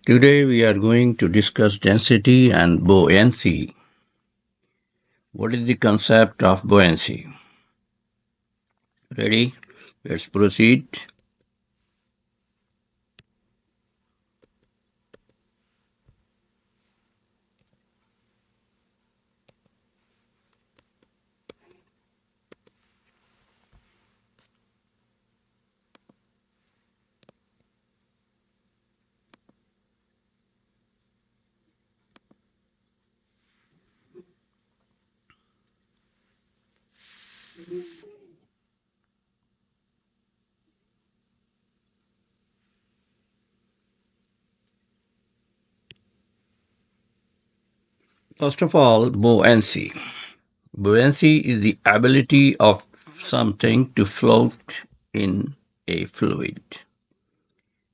Today we are going to discuss density and buoyancy. What is the concept of buoyancy? Ready? Let's proceed. First of all, buoyancy. Buoyancy is the ability of something to float in a fluid.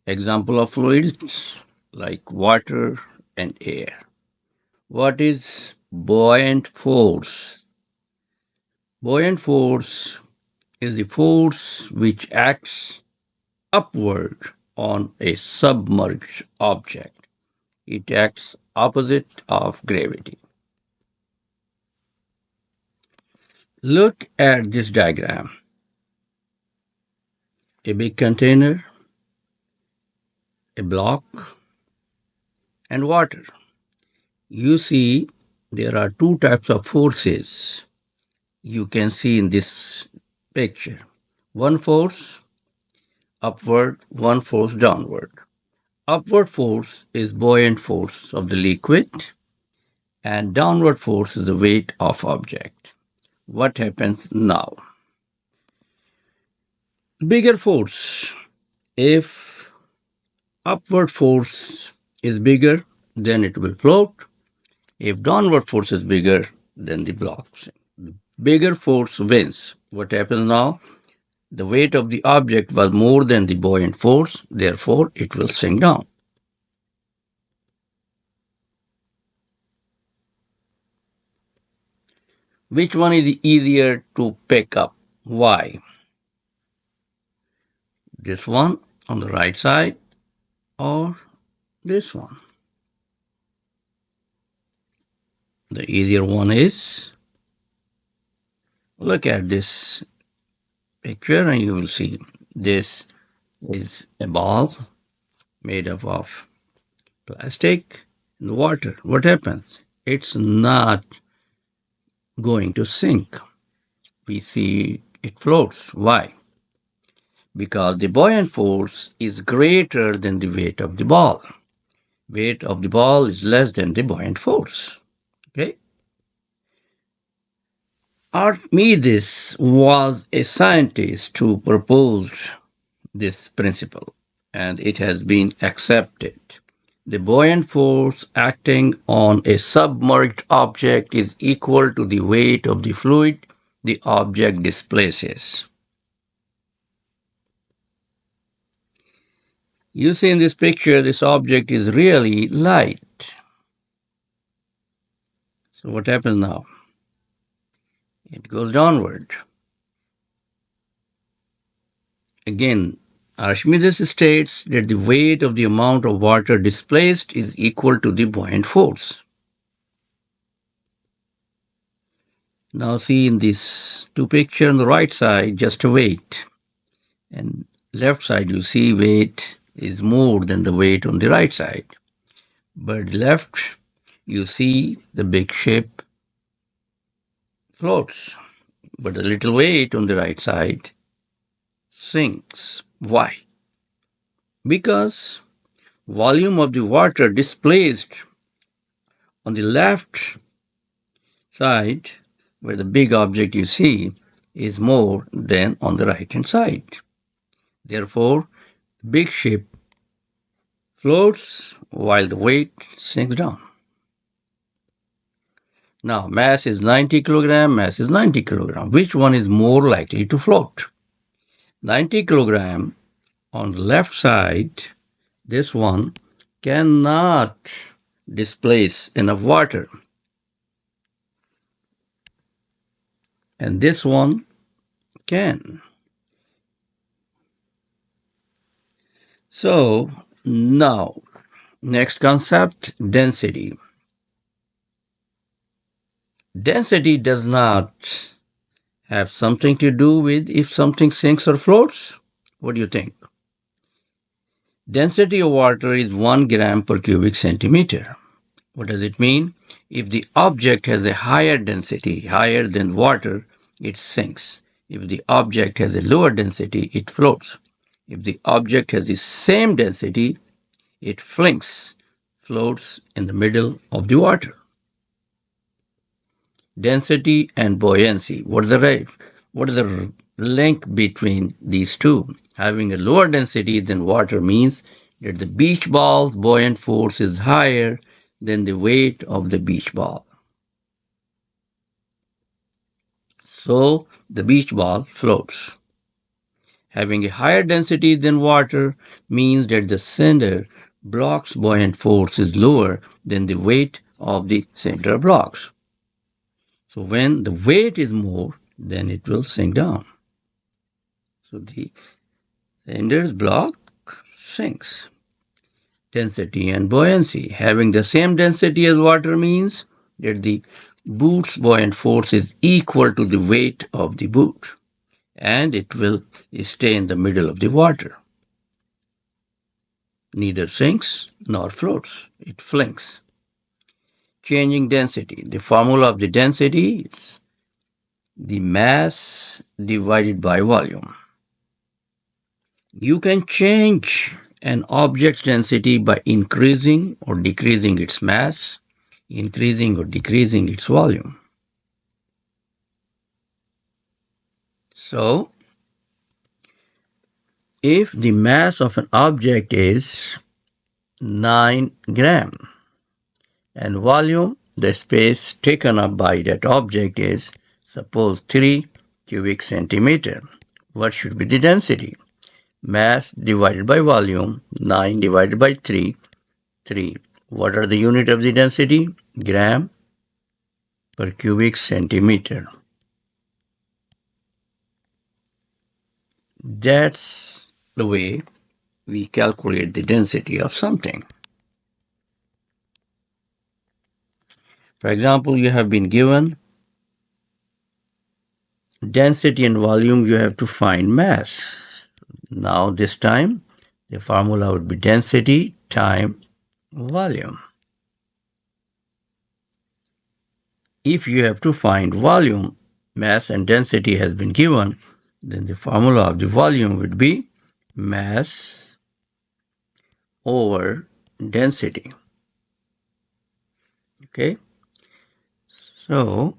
Example of fluids like water and air. What is buoyant force? Buoyant force is the force which acts upward on a submerged object. It acts opposite of gravity. Look at this diagram. A big container, a block, and water. You see there are two types of forces you can see in this picture. One force upward, one force downward. Upward force is buoyant force of the liquid and downward force is the weight of object. What happens now? Bigger force. If upward force is bigger, then it will float. If downward force is bigger, then the blocks. Bigger force wins. What happens now? The weight of the object was more than the buoyant force, therefore it will sink down. Which one is easier to pick up? Why? This one on the right side or this one? The easier one is, look at this picture and you will see this is a ball made up of plastic and water. What happens? It's not going to sink. We see it floats. Why? Because the buoyant force is greater than the weight of the ball. Weight of the ball is less than the buoyant force. Okay? Archimedes was a scientist who proposed this principle, and it has been accepted. The buoyant force acting on a submerged object is equal to the weight of the fluid the object displaces. You see in this picture, this object is really light. So what happens now? It goes downward. Again, Archimedes states that the weight of the amount of water displaced is equal to the buoyant force. Now see in these two pictures on the right side, just a weight. And left side you see weight is more than the weight on the right side. But left you see the big ship floats. But the little weight on the right side sinks. Why? Because volume of the water displaced on the left side, where the big object you see, is more than on the right hand side. Therefore, the big ship floats while the weight sinks down. Now, mass is 90 kilogram, mass is 90 kilogram. Which one is more likely to float? 90 kilogram on the left side, this one cannot displace enough water. And this one can. So now Next concept, density. Density does not have something to do with if something sinks or floats. What do you think? Density of water is 1 gram per cubic centimeter. What does it mean? If the object has a higher density, higher than water, it sinks. If the object has a lower density, it floats. If the object has the same density, it floats in the middle of the water. Density and buoyancy. What is the link between these two? Having a lower density than water means that the beach ball's buoyant force is higher than the weight of the beach ball. So the beach ball floats. Having a higher density than water means that the center block's buoyant force is lower than the weight of the center blocks. So when the weight is more, then it will sink down. So the center's block sinks. Density and buoyancy. Having the same density as water means that the boot's buoyant force is equal to the weight of the boot, and it will stay in the middle of the water. Neither sinks nor floats, it flings. Changing density. The formula of the density is the mass divided by volume. You can change an object's density by increasing or decreasing its mass, increasing or decreasing its volume. So, if the mass of an object is 9 gram and volume, the space taken up by that object is, suppose, 3 cubic centimeter, what should be the density? Mass divided by volume, 9 divided by 3, 3. What are the unit of the density? Gram per cubic centimeter. That's the way we calculate the density of something. For example, you have been given density and volume, you have to find mass. Now this time, the formula would be density times volume. If you have to find volume, mass and density has been given, then the formula of the volume would be mass over density. Okay, so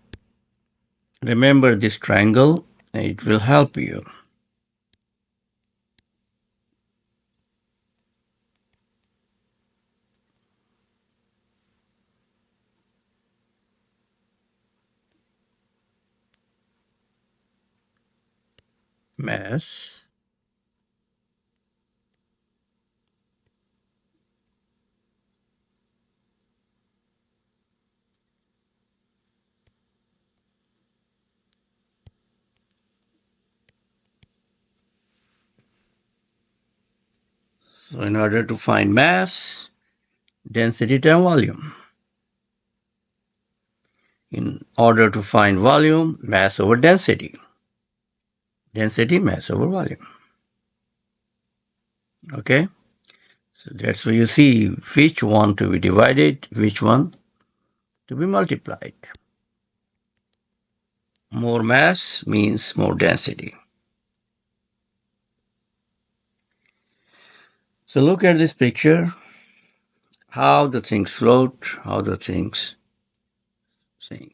remember this triangle, it will help you. Mass so in order to find mass, density times volume. In order to find volume, mass over density. Density, mass over volume. Okay, so that's where you see which one to be divided, which one to be multiplied. More mass means more density. So look at this picture, how the things float, how the things sink.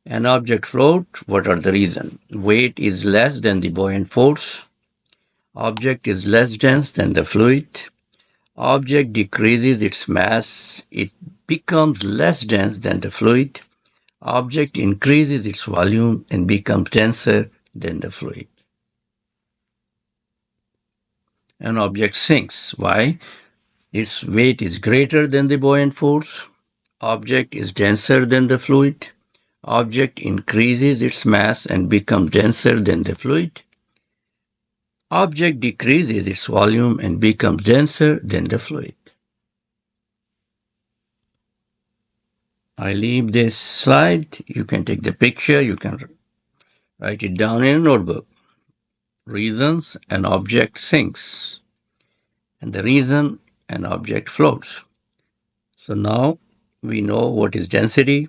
An object float, what are the reasons? Weight is less than the buoyant force. Object is less dense than the fluid. Object decreases its mass, it becomes less dense than the fluid. Object increases its volume and becomes denser than the fluid. An object sinks. Why? Its weight is greater than the buoyant force. Object is denser than the fluid. Object increases its mass and becomes denser than the fluid. Object decreases its volume and becomes denser than the fluid. I leave this slide. You can take the picture. You can write it down in a notebook. Reasons an object sinks, and the reason an object floats. So now we know what is density,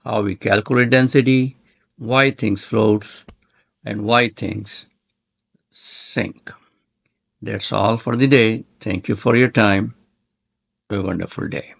how we calculate density, why things float, and why things sink. That's all for the day. Thank you for your time. Have a wonderful day.